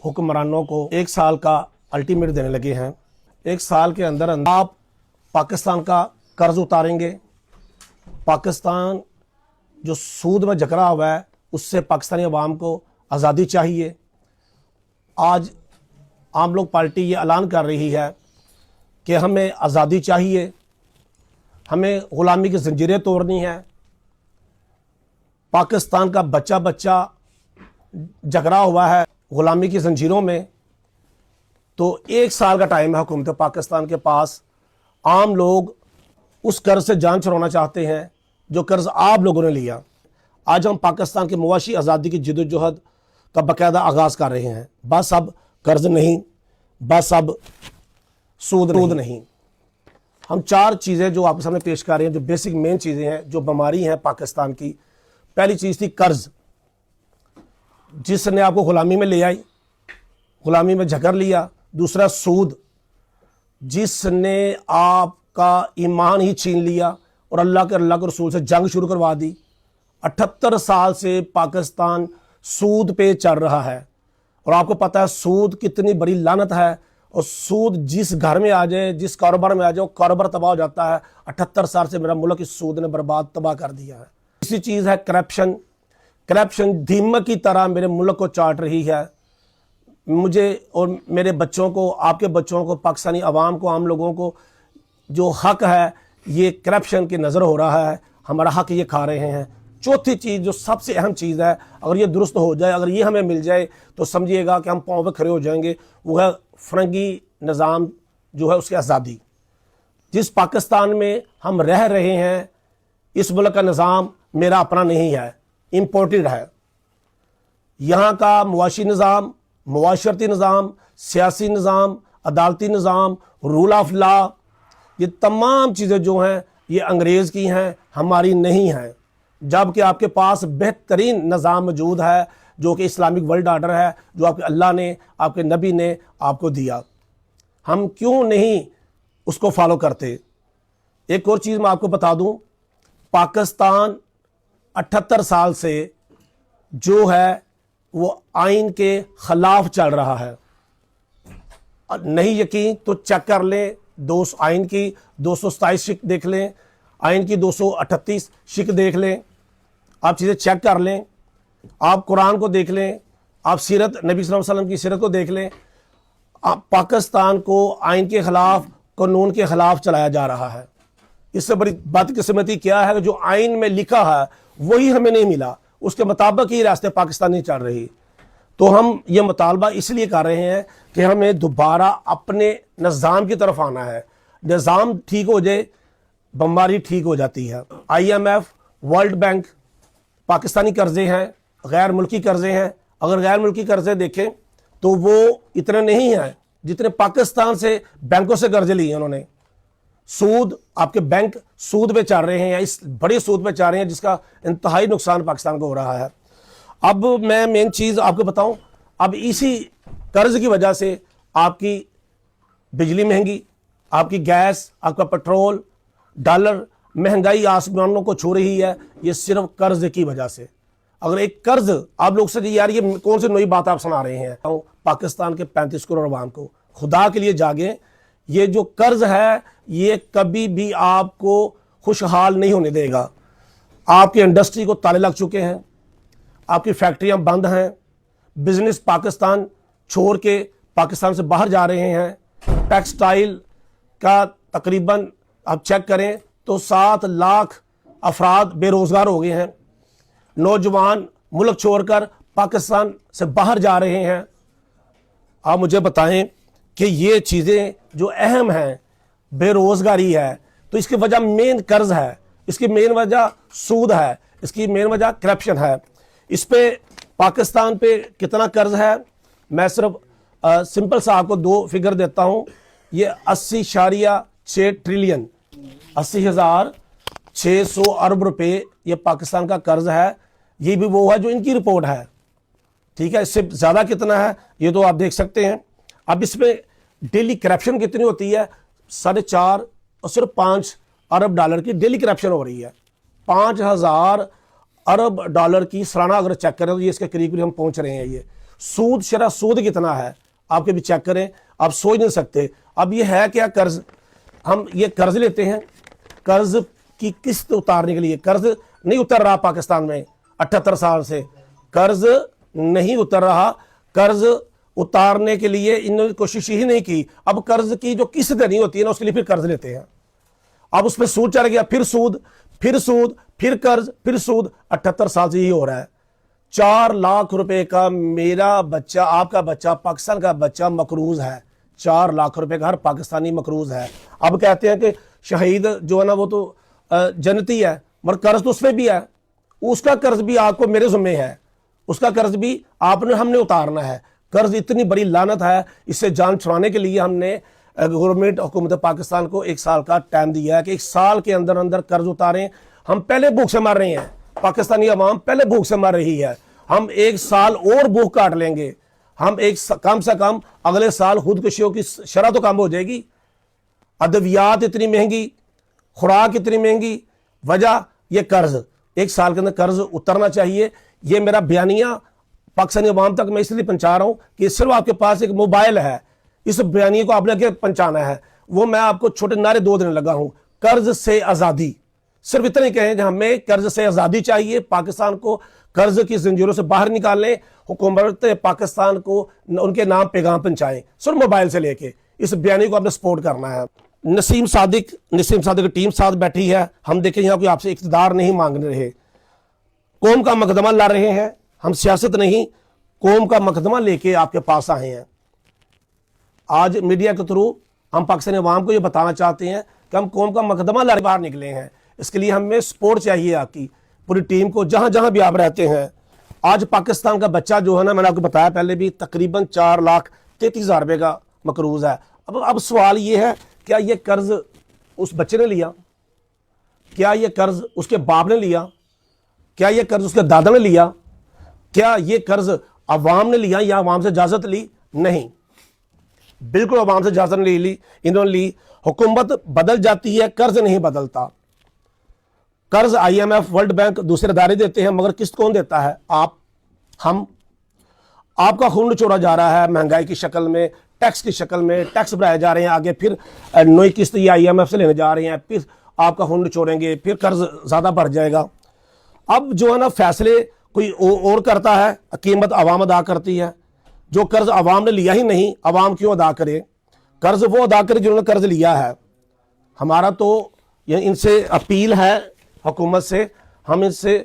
हुक्मरानों को 1 साल का अल्टीमेट देने लगे हैं। 1 साल के अंदर आप पाकिस्तान का कर्ज उतारेंगे, पाकिस्तान जो सूद में जकड़ा हुआ है उससे पाकिस्तानी अवाम को आज़ादी चाहिए। आज आम लोग पार्टी ये ऐलान कर रही है कि हमें आज़ादी चाहिए, हमें ग़ुलामी की ज़ंजीरें तोड़नी है। पाकिस्तान का बच्चा बच्चा जकड़ा हुआ है ग़ुलामी की ज़ंजीरों में, तो 1 साल का टाइम है हुकूमत पाकिस्तान के पास। आम लोग उस कर्ज से जान छुड़ाना चाहते हैं जो कर्ज आप लोगों ने लिया। आज हम पाकिस्तान की मुआशी आज़ादी की जद्दोजहद का बाकायदा आगाज़ कर रहे हैं। बस अब कर्ज नहीं, बस अब सूद नहीं। हम 4 चीज़ें जो आपके सामने पेश कर रहे हैं, जो बेसिक मेन चीज़ें हैं, जो बीमारी हैं पाकिस्तान की। पहली चीज़ थी कर्ज, जिसने आपको ग़ुलामी में ले आई, ग़ुलामी में झकर लिया। दूसरा सूद, जिसने आपका ईमान ही छीन लिया और अल्लाह के रसूल से जंग शुरू करवा दी। 78 साल से पाकिस्तान सूद पे चल रहा है और आपको पता है सूद कितनी बड़ी लानत है। और सूद जिस घर में आ जाए, जिस कारोबार में आ जाए, वो कारोबार तबाह हो जाता है। 78 साल से मेरा मुल्क इस सूद ने बर्बाद तबाह कर दिया है। इसी चीज़ है करप्शन। करप्शन दीमक की तरह मेरे मुल्क को चाट रही है। मुझे और मेरे बच्चों को, आपके बच्चों को, पाकिस्तानी अवाम को, आम लोगों को जो हक है ये करप्शन की नज़र हो रहा है, हमारा हक ये खा रहे हैं। चौथी चीज़ जो सबसे अहम चीज़ है, अगर ये दुरुस्त हो जाए, अगर ये हमें मिल जाए तो समझिएगा कि हम पाँव पे खड़े हो जाएंगे। वो है फ़रंगी निज़ाम जो है उसकी आज़ादी। जिस पाकिस्तान में हम रह रहे हैं, इस मुल्क का निज़ाम मेरा अपना नहीं है, इम्पोर्टेड है। यहाँ का मुआशी निज़ाम, मुआशरती निज़ाम, सियासी निज़ाम, अदालती निज़ाम, रूल ऑफ लॉ, ये तमाम चीज़ें जो हैं ये अंग्रेज़ की हैं, हमारी नहीं हैं। जबकि आपके पास बेहतरीन निज़ाम मौजूद है जो कि इस्लामिक वर्ल्ड आर्डर है, जो आपके अल्लाह ने, आपके नबी ने आपको दिया। हम क्यों नहीं उसको फॉलो करते? एक और चीज़ मैं आपको बता दूं, पाकिस्तान 78 साल से जो है वो आइन के ख़िलाफ़ चल रहा है। नहीं यकीन तो चेक कर लें, आइन की 227 शिक देख लें, आइन की 238 शिक देख लें, आप चीज़ें चेक कर लें, आप कुरान को देख लें, आप सीरत नबी सल्लल्लाहु अलैहि वसल्लम की सीरत को देख लें। आप पाकिस्तान को आइन के ख़िलाफ़, कानून के ख़िलाफ़ चलाया जा रहा है। इससे बड़ी बदकिस्मती क्या है कि जो आइन में लिखा है वही हमें नहीं मिला, उसके मुताबिक ही रास्ते पाकिस्तान नहीं चल रही। तो हम ये मुतालबा इसलिए कर रहे हैं कि हमें दोबारा अपने निज़ाम की तरफ आना है। निज़ाम ठीक हो जाए, बीमारी ठीक हो जाती है। IMF, वर्ल्ड बैंक, पाकिस्तानी कर्जे हैं, गैर मुल्की कर्जे हैं। अगर गैर मुल्की कर्जे देखें तो वो इतने नहीं हैं जितने पाकिस्तान से बैंकों से कर्जे लिए उन्होंने। सूद, आपके बैंक सूद पे चल रहे हैं, इस बड़े सूद पे चल रहे हैं जिसका इंतहाई नुकसान पाकिस्तान को हो रहा है। अब मैं मेन चीज़ आपको बताऊं, अब इसी कर्ज की वजह से आपकी बिजली महंगी, आपकी गैस, आपका पेट्रोल, डॉलर, महंगाई आसमानों को छू रही है। ये सिर्फ कर्ज की वजह से। अगर एक कर्ज आप लोग से, यार ये कौन सी नई बात आप सुना रहे हैं? पाकिस्तान के 35 करोड़ अवाम को खुदा के लिए जागें। ये जो कर्ज है ये कभी भी आपको खुशहाल नहीं होने देगा। आपकी इंडस्ट्री को ताले लग चुके हैं, आपकी फैक्ट्रियां बंद हैं, बिजनेस पाकिस्तान छोड़ के पाकिस्तान से बाहर जा रहे हैं। टेक्सटाइल का तकरीबन आप चेक करें तो 7 लाख अफराद बेरोज़गार हो गए हैं। नौजवान मुल्क छोड़कर पाकिस्तान से बाहर जा रहे हैं। आप मुझे बताएं कि ये चीज़ें जो अहम हैं, बेरोज़गारी है, तो इसकी वजह मेन कर्ज है, इसकी मेन वजह सूद है, इसकी मेन वजह करप्शन है। इस पे पाकिस्तान पे कितना कर्ज है, मैं सिर्फ सिंपल सा आपको 2 फिगर देता हूँ। ये 80.6 ट्रिलियन, 80,600 अरब रुपए ये पाकिस्तान का कर्ज है। ये भी वो है जो इनकी रिपोर्ट है, ठीक है। इससे ज़्यादा कितना है ये तो आप देख सकते हैं। अब इसमें डेली करप्शन कितनी होती है? 4.5 और सिर्फ 5 अरब डॉलर की डेली करप्शन हो रही है। 5,000 अरब डॉलर की सालाना अगर चेक करें तो ये इसके करीब हम पहुंच रहे हैं। ये सूद शरह सूद कितना है आप कभी चेक करें, आप सोच नहीं सकते। अब ये है क्या, कर्ज, हम ये कर्ज लेते हैं, कर्ज की किस्त उतारने के लिए, कर्ज नहीं उतर रहा पाकिस्तान में 78 साल से, कर्ज नहीं उतर रहा, कर्ज उतारने के लिए इन्होंने कोशिश ही नहीं की। अब कर्ज की जो किस्त देनी होती है ना, उसके लिए फिर कर्ज लेते हैं। अब उस पर सूद चढ़ गया, फिर सूद, फिर सूद, फिर कर्ज, फिर सूद। 78 साल से यही हो रहा है। 4 लाख रुपए का मेरा बच्चा, आपका बच्चा, पाकिस्तान का बच्चा मकरूज है। 4 लाख रुपए का हर पाकिस्तानी मकरूज है। अब कहते हैं कि शहीद जो है ना वो तो जन्नती है, मगर कर्ज तो उसमें भी है, उसका कर्ज भी आपको मेरे ज़िम्मे है, उसका कर्ज भी आपने हमने उतारना है। कर्ज इतनी बड़ी लानत है, इससे जान छुड़ाने के लिए हमने गवर्नमेंट हुकूमत पाकिस्तान को 1 साल का टाइम दिया है कि 1 साल के अंदर अंदर कर्ज उतारें। हम पहले भूख से मर रहे हैं, पाकिस्तानी अवाम पहले भूख से मर रही है, हम 1 साल और भूख काट लेंगे। हम कम से कम अगले साल खुदकुशियों की शरह तो कम हो जाएगी। अद्वियात इतनी महंगी, खुराक इतनी महंगी, वजह ये कर्ज। 1 साल के अंदर कर्ज उतरना चाहिए। ये मेरा बयानिया पाकिस्तानी अवाम तक मैं इसलिए पहुंचा रहा हूं कि सिर्फ आपके पास एक मोबाइल है, इस बयानिए को आपने आगे पहुंचाना है। वो मैं आपको छोटे नारे 2 देने लगा हूं, कर्ज से आज़ादी। सिर्फ इतना ही कहें कि हमें कर्ज से आज़ादी चाहिए, पाकिस्तान को कर्ज की जंजीरों से बाहर निकालें, हुकूमत पाकिस्तान को उनके नाम पैगाम पहुंचाएं, सिर्फ मोबाइल से लेके। इस बयानी को आपने सपोर्ट करना है। नसीम सादिक की टीम साथ बैठी है। हम देखें यहाँ कोई आपसे इक़्तिदार नहीं मांग रहे, कौम का मुकदमा ला रहे हैं। हम सियासत नहीं, कौम का मुकदमा लेके आपके पास आए हैं। आज मीडिया के थ्रू हम पाकिस्तानी अवाम को ये बताना चाहते हैं कि हम कौम का मुकदमा लाने बाहर निकले हैं। इसके लिए हमें सपोर्ट चाहिए आपकी पूरी टीम को, जहां जहां भी आप रहते हैं। आज पाकिस्तान का बच्चा जो है ना, मैंने आपको बताया पहले भी, तकरीबन 4,33,000 रुपये का मकरूज है। अब सवाल ये है, क्या ये कर्ज उस बच्चे ने लिया? क्या ये कर्ज उसके बाप ने लिया? क्या ये कर्ज उसके दादा ने लिया? क्या ये कर्ज अवाम ने लिया या अवाम से इजाजत ली? नहीं, बिल्कुल अवाम से इजाजत नहीं ली, इन्होंने ली। हुकूमत बदल जाती है, कर्ज नहीं बदलता। कर्ज IMF, वर्ल्ड बैंक, दूसरे अदारे देते हैं, मगर किस्त कौन देता है? आप, हम। आपका खून चोरा जा रहा है महंगाई की शक्ल में, टैक्स की शक्ल में, टैक्स बढ़ाए जा रहे हैं। आगे फिर नई किस्त ये IMF से लेने जा रहे हैं, फिर आपका खून छोड़ेंगे, फिर कर्ज ज़्यादा बढ़ जाएगा। अब जो है ना, फैसले कोई और करता है, कीमत आवाम अदा करती है। जो कर्ज आवाम ने लिया ही नहीं, आवाम क्यों अदा करे? कर्ज वो अदा करे जिन्होंने कर्ज लिया है। हमारा तो ये इनसे अपील है हुकूमत से, हम इनसे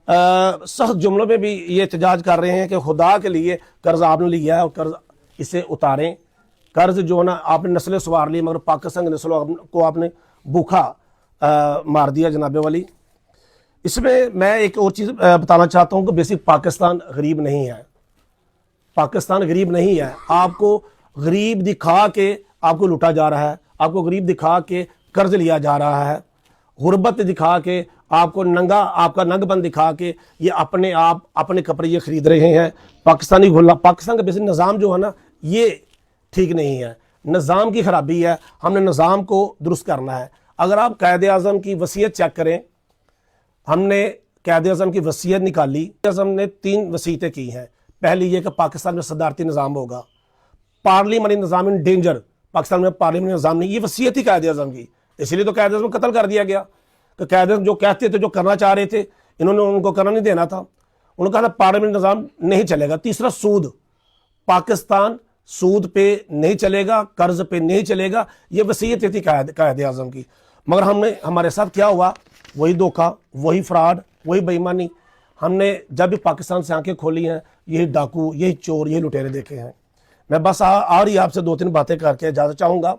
सख्त जुमलों में भी ये एहतजाज कर रहे हैं कि खुदा के लिए कर्ज आपने लिया है और कर्ज इसे उतारें। कर्ज जो है ना, आपने नस्लें सवार ली, मगर पाकिस्तान की नस्लों को आपने भूखा मार दिया जनाबे वाली। इसमें मैं एक और चीज़ बताना चाहता हूँ कि बेसिक पाकिस्तान गरीब नहीं है। पाकिस्तान गरीब नहीं है। आपको गरीब दिखा के आपको लूटा जा रहा है, आपको गरीब दिखा के कर्ज लिया जा रहा है, गुर्बत दिखा के आपको नंगा, आपका नंगपन दिखा के ये अपने आप अपने कपड़े ये खरीद रहे हैं। पाकिस्तान का बेसिक निज़ाम जो है ना, ये ठीक नहीं है, निज़ाम की खराबी है। हमने निज़ाम को दुरुस्त करना है। अगर आप कायद-ए-आज़म की वसीयत चेक करें, हमने कायद-ए-आज़म की वसीयत निकाली, आज़म ने 3 वसीयतें की हैं। पहली ये कि पाकिस्तान में सदारती निज़ाम होगा, parliamentary Nizam in danger, Pakistan में पार्लियामेंट्री निज़ाम नहीं। ये वसीयत ही कायद-ए-आज़म की, इसलिए तो कायद-ए-आज़म को कत्ल कर दिया गया। तो कायद-ए-आज़म जो कहते थे, जो करना चाह रहे थे, इन्होंने उनको करना नहीं देना था। उन्होंने कहा पार्लियामेंट्री निज़ाम नहीं चलेगा। तीसरा सूद, पाकिस्तान सूद पे नहीं चलेगा, कर्ज पे नहीं चलेगा। ये वसीयत थी कायद-ए-आज़म की। मगर हमारे साथ क्या हुआ? वही धोखा, वही फ्रॉड, वही बेईमानी। हमने जब भी पाकिस्तान से आंखें खोली हैं, यही डाकू, यही चोर, यही लुटेरे देखे हैं। मैं बस और ही आपसे 2-3 बातें करके इजाज़त चाहूँगा।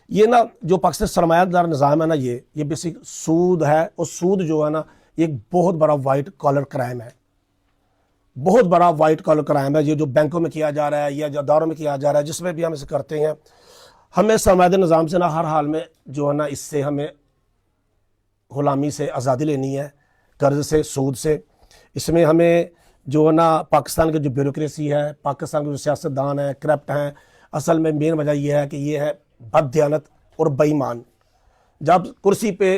ये ना जो पाकिस्तान सरमायादार निज़ाम है ना, ये बेसिक सूद है। और सूद जो है ना, एक बहुत बड़ा वाइट कॉलर क्राइम है, बहुत बड़ा वाइट कॉलर क्राइम है। ये जो बैंकों में किया जा रहा है या जो अदारों में किया जा रहा है, जिसमें भी हम इसे करते हैं, हमें सरमायादार निज़ाम से ना हर हाल में जो है ना, इससे हमें ग़ुलामी से आज़ादी लेनी है, कर्ज से, सूद से। इसमें हमें जो है ना, पाकिस्तान की जो ब्यूरोक्रेसी है, पाकिस्तान के जो सियासतदान हैं, करप्ट हैं, असल में मेन वजह यह है कि ये है बददियानत और बेईमान। जब कुर्सी पे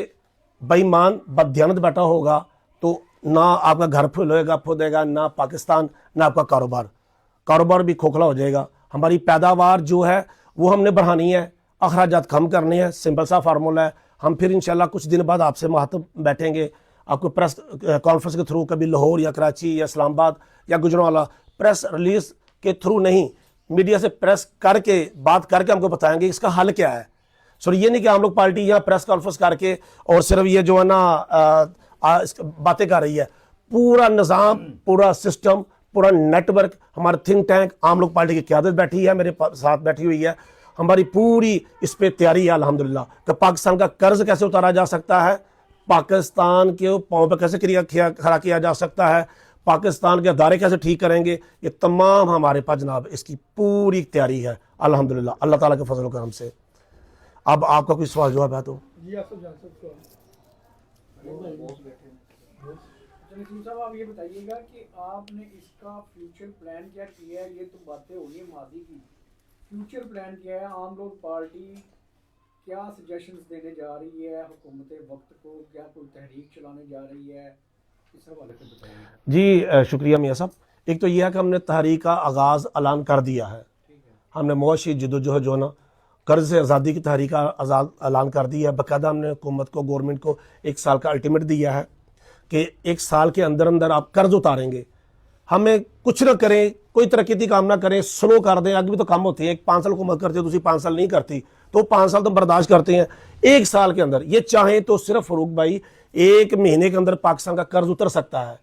बेईमान बददियानत बैठा होगा तो ना आपका घर फूलेगा, ना पाकिस्तान, ना आपका कारोबार। کاروبار بھی کھوکھلا ہو جائے گا. ہماری پیداوار جو ہے وہ ہم نے بڑھانی ہے, اخراجات کم کرنے ہیں, سمپل سا فارمولہ ہے. ہم پھر انشاءاللہ کچھ دن بعد آپ سے مخاطب بیٹھیں گے, آپ کو پریس کانفرنس کے تھرو, کبھی لاہور یا کراچی یا اسلام آباد یا گجرانوالہ, پریس ریلیز کے تھرو نہیں, میڈیا سے پریس کر کے بات کر کے ہم کو بتائیں گے اس کا حل کیا ہے. سر یہ نہیں کہ ہم لوگ پارٹی یہاں پریس کانفرنس کر کے اور صرف یہ جو ہے نا باتیں کر رہی ہے. پورا نظام, پورا سسٹم, پورا نیٹ ورک, ہمارا تھنک ٹینک, عام لوگ پارٹی کی قیادت بیٹھی ہے, میرے ساتھ بیٹھی ہوئی ہے. ہماری پوری اس پہ تیاری ہے الحمدللہ کہ پاکستان کا قرض کیسے اتارا جا سکتا ہے, پاکستان کے پاؤں پہ کیسے کھڑا کیا جا سکتا ہے, پاکستان کے ادارے کیسے ٹھیک کریں گے, یہ تمام ہمارے پاس جناب اس کی پوری تیاری ہے الحمدللہ اللہ تعالیٰ کے فضل و کرم سے. اب آپ کا کوئی سوال جواب ہے تو نسیم صاحب آپ یہ بتائیے گا کہ آپ نے اس کا فیوچر پلان کیا کیا ہے. یہ تو باتیں ہو رہی ہیں ماضی کی, فیوچر پلان کیا ہے؟ عام لوگ پارٹی کیا سجیشنز دینے جا رہی ہے حکومت وقت کو, کیا کوئی تحریک چلانے جا رہی ہے, اس حوالے سے بتائیے. جی شکریہ میاں صاحب. ایک تو یہ ہے کہ ہم نے تحریک کا آغاز اعلان کر دیا ہے. ہم نے معاشی جدوجہد جو ہے نا قرض سے آزادی کی تحریک کا اعلان کر دیا ہے. باقاعدہ ہم نے حکومت کو, گورنمنٹ کو 1 سال کا الٹیمیٹ دیا ہے کہ 1 سال کے اندر اندر آپ قرض اتاریں گے. ہمیں کچھ نہ کریں, کوئی ترقیتی کام نہ کریں, سلو کر دیں. آگے بھی تو کم ہوتی ہے, 5 سال حکومت کرتی ہے, دوسری 5 سال نہیں کرتی, تو 5 سال تو برداشت کرتے ہیں. 1 سال کے اندر یہ چاہیں تو صرف فاروق بھائی 1 مہینے کے اندر پاکستان کا قرض اتر سکتا ہے.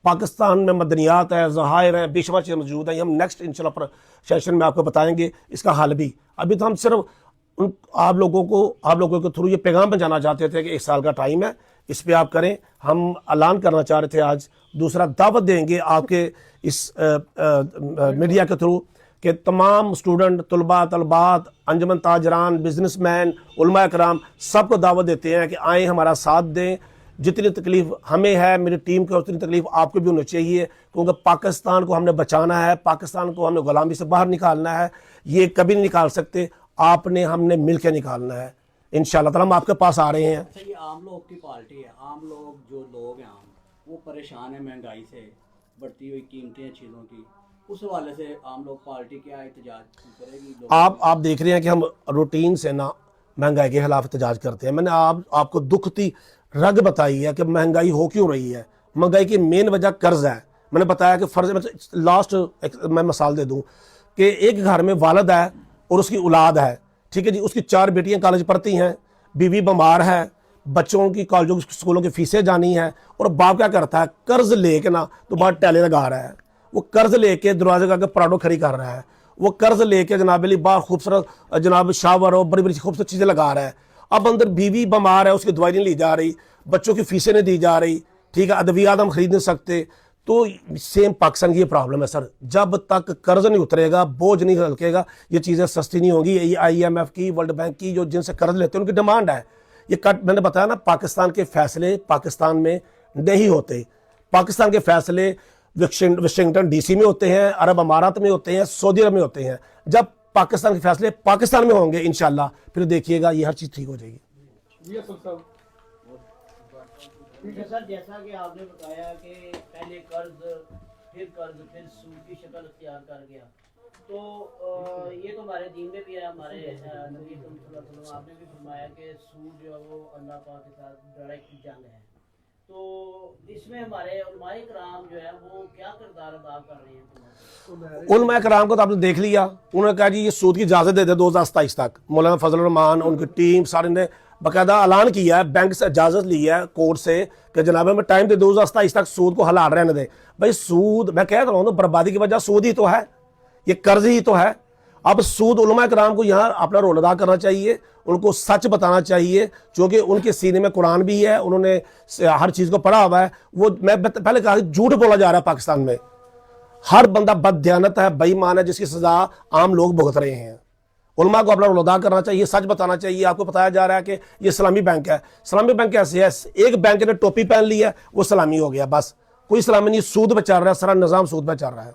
پاکستان میں مدنیات ہے, ذخائر ہیں, بے شمار چیزیں موجود ہیں. ہم نیکسٹ انشاءاللہ پر سیشن میں آپ کو بتائیں گے اس کا حل بھی. ابھی تو ہم صرف آپ لوگوں کے تھرو یہ پیغام پہنچانا چاہتے تھے کہ 1 سال کا ٹائم ہے, اس پہ آپ کریں. ہم اعلان کرنا چاہ رہے تھے آج. دوسرا دعوت دیں گے آپ کے اس میڈیا کے تھرو کہ تمام اسٹوڈنٹ, طلباء, طلبات, انجمن تاجران, بزنس مین, علماء کرام, سب کو دعوت دیتے ہیں کہ آئیں ہمارا ساتھ دیں. جتنی تکلیف ہمیں ہے, میری ٹیم کو, اتنی تکلیف آپ کو بھی ہونی چاہیے, کیونکہ پاکستان کو ہم نے بچانا ہے, پاکستان کو ہم نے غلامی سے باہر نکالنا ہے. یہ کبھی نہیں نکال سکتے, آپ نے, ہم نے مل کے نکالنا ہے. انشاءاللہ تعالیٰ ہم آپ کے پاس آ رہے ہیں. اچھا, یہ عام لوگ کی پارٹی ہے. عام لوگ جو لوگ ہیں عام, وہ پریشان ہیں مہنگائی سے, بڑھتی ہوئی قیمتیں چیزوں کی. اس حوالے سے عام لوگ پارٹی کیا احتجاج کرے گی؟ آپ دیکھ رہے ہیں کہ ہم روٹین سے نا مہنگائی کے خلاف احتجاج کرتے ہیں. میں نے آپ کو دکھتی رگ بتائی ہے کہ مہنگائی ہو کیوں رہی ہے. مہنگائی کی مین وجہ قرض ہے. میں نے بتایا کہ فرض لاسٹ میں مثال دے دوں کہ ایک گھر میں والد ہے اور اس کی اولاد ہے, ٹھیک ہے جی, اس کی 4 بیٹیاں کالج پڑھتی ہیں, بیوی بیمار ہے, بچوں کی کالجوں اسکولوں کی فیسیں جانی ہیں, اور باپ کیا کرتا ہے, قرض لے کے نا تو بعد ٹیلے لگا رہا ہے. وہ قرض لے کے دروازے کا کے پراڈو کھڑی کر رہا ہے. وہ قرض لے کے جناب علی باہر خوبصورت جناب شاور اور بڑی بڑی خوبصورت چیزیں لگا رہا ہے. اب اندر بیوی بیمار ہے, اس کی دوائی نہیں لی جا رہی, بچوں کی فیسیں نہیں دی جا رہی, ٹھیک ہے, ادویات ہم خرید نہیں سکتے. تو سیم پاکستان کی یہ پرابلم ہے سر. جب تک قرض نہیں اترے گا, بوجھ نہیں ہلکے گا, یہ چیزیں سستی نہیں ہوں گی. یہ IMF کی, ورلڈ بینک کی, جو جن سے قرض لیتے ہیں ان کی ڈیمانڈ ہے. یہ میں نے بتایا نا, پاکستان کے فیصلے پاکستان میں نہیں ہوتے. پاکستان کے فیصلے واشنگٹن DC میں ہوتے ہیں, عرب امارات میں ہوتے ہیں, سعودی عرب میں ہوتے ہیں. جب پاکستان کے فیصلے پاکستان میں ہوں گے انشاءاللہ, پھر دیکھیے گا یہ ہر چیز ٹھیک ہو جائے گی. سر, جیسا کہ آپ نے بتایا کہ پہلے قرض, پھر سود کی شکل اختیار کر گیا, تو یہ تو ہمارے دین میں بھی ہے. ہمارے نبی صلی اللہ علیہ وسلم آپ نے بھی فرمایا کہ سود جو ہے وہ اللہ پاک کے ساتھ ڈائریکٹ جنگ ہے. تو اس میں ہمارے علماء کرام جو ہے وہ کیا کردار ادا کر رہے ہیں؟ علماء کرام کو تو آپ نے دیکھ لیا, انہوں نے کہا جی یہ سود کی اجازت دے دے 2027 تک. مولانا فضل الرحمان, ان کی ٹیم سارے نے باقاعدہ اعلان کیا ہے, بینک سے اجازت لی ہے کورٹ سے کہ جناب ہمیں ٹائم دے 2027 تک سود کو حلال رہنے دیں. بھائی سود, میں کہہ رہا ہوں بربادی کی وجہ سود ہی تو ہے, یہ قرض ہی تو ہے. اب سود, علماء کرام کو یہاں اپنا رول ادا کرنا چاہیے, ان کو سچ بتانا چاہیے, چونکہ ان کے سینے میں قرآن بھی ہے, انہوں نے ہر چیز کو پڑھا ہوا ہے. وہ میں پہلے کہا جھوٹ بولا جا رہا ہے پاکستان میں. ہر بندہ بد دیانت ہے, بے ایمان ہے, جس کی سزا عام لوگ بھگت رہے ہیں. علماء کو اپنا رول ادا کرنا چاہیے, سچ بتانا چاہیے. آپ کو بتایا جا رہا ہے کہ یہ اسلامی بینک ہے. اسلامی بینک کیسے ہے؟ ایک بینک نے ٹوپی پہن لی ہے, وہ اسلامی ہو گیا, بس کوئی اسلامی نہیں. سود پہ چل رہا ہے, سارا نظام سود پہ چل رہا ہے.